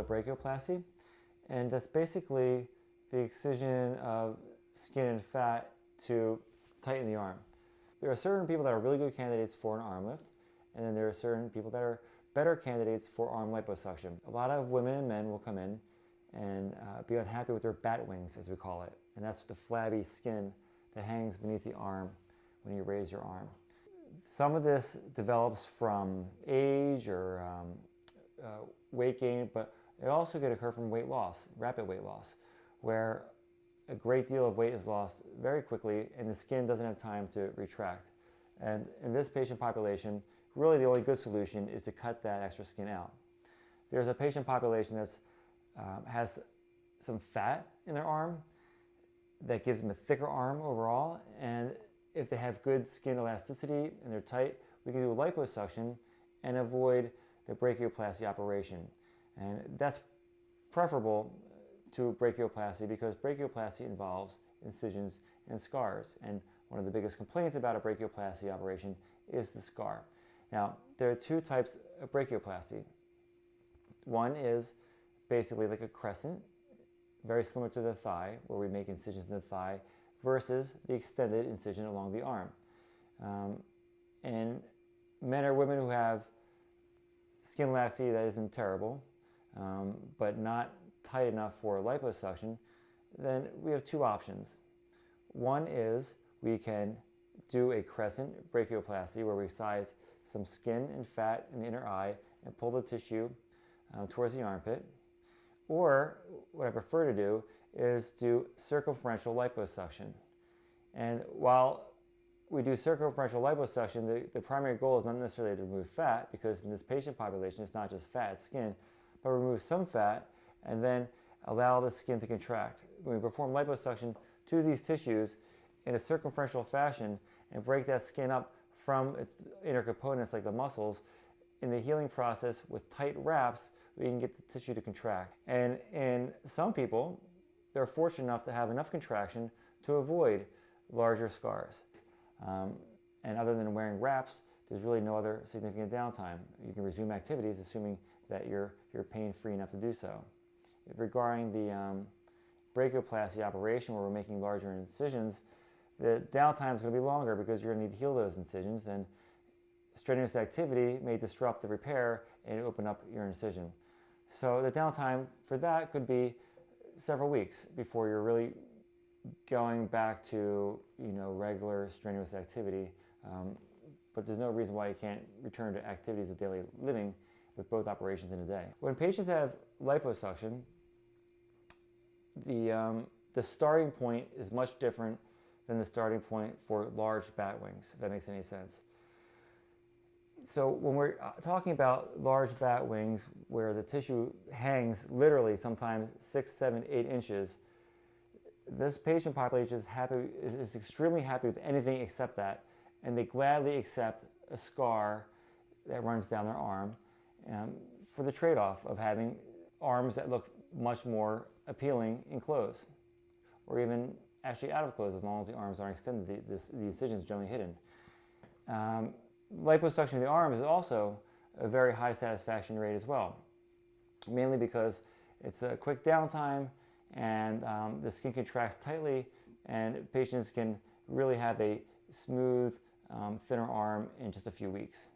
a brachioplasty, and that's basically the excision of skin and fat to tighten the arm. There are certain people that are really good candidates for an arm lift, and then there are certain people that are better candidates for arm liposuction. A lot of women and men will come in and be unhappy with their bat wings, as we call it, and that's the flabby skin that hangs beneath the arm when you raise your arm. Some of this develops from age or weight gain, but it also could occur from weight loss, rapid weight loss, where a great deal of weight is lost very quickly and the skin doesn't have time to retract. And in this patient population, really the only good solution is to cut that extra skin out. There's a patient population that has some fat in their arm that gives them a thicker arm overall, and if they have good skin elasticity and they're tight, we can do a liposuction and avoid the brachioplasty operation. And that's preferable to brachioplasty because brachioplasty involves incisions and scars. And one of the biggest complaints about a brachioplasty operation is the scar. Now, there are two types of brachioplasty. One is basically like a crescent, very similar to the thigh, where we make incisions in the thigh, versus the extended incision along the arm. And men or women who have skin elasticity that isn't terrible, but not tight enough for liposuction, then we have two options. One is we can do a crescent brachioplasty where we size some skin and fat in the inner eye and pull the tissue towards the armpit. Or what I prefer to do is do circumferential liposuction. And while we do circumferential liposuction, the primary goal is not necessarily to remove fat, because in this patient population it's not just fat, it's skin, but remove some fat and then allow the skin to contract. When we perform liposuction to these tissues in a circumferential fashion and break that skin up from its inner components like the muscles, in the healing process with tight wraps, we can get the tissue to contract. And in some people, they're fortunate enough to have enough contraction to avoid larger scars. And other than wearing wraps, there's really no other significant downtime. You can resume activities assuming that you're pain-free enough to do so. Regarding the brachioplasty operation where we're making larger incisions, the downtime is going to be longer because you're going to need to heal those incisions, and strenuous activity may disrupt the repair and open up your incision. So the downtime for that could be several weeks before you're really going back to regular strenuous activity. But there's no reason why you can't return to activities of daily living with both operations in a day. When patients have liposuction, the starting point is much different than the starting point for large bat wings, if that makes any sense. So when we're talking about large bat wings where the tissue hangs literally sometimes 6, 7, 8 inches, this patient population is extremely happy with anything except that, and they gladly accept a scar that runs down their arm for the trade-off of having arms that look much more appealing in clothes, or even actually out of clothes as long as the arms aren't extended. The incision is generally hidden. Liposuction of the arm is also a very high satisfaction rate as well, mainly because it's a quick downtime and the skin contracts tightly, and patients can really have a smooth, thinner arm in just a few weeks.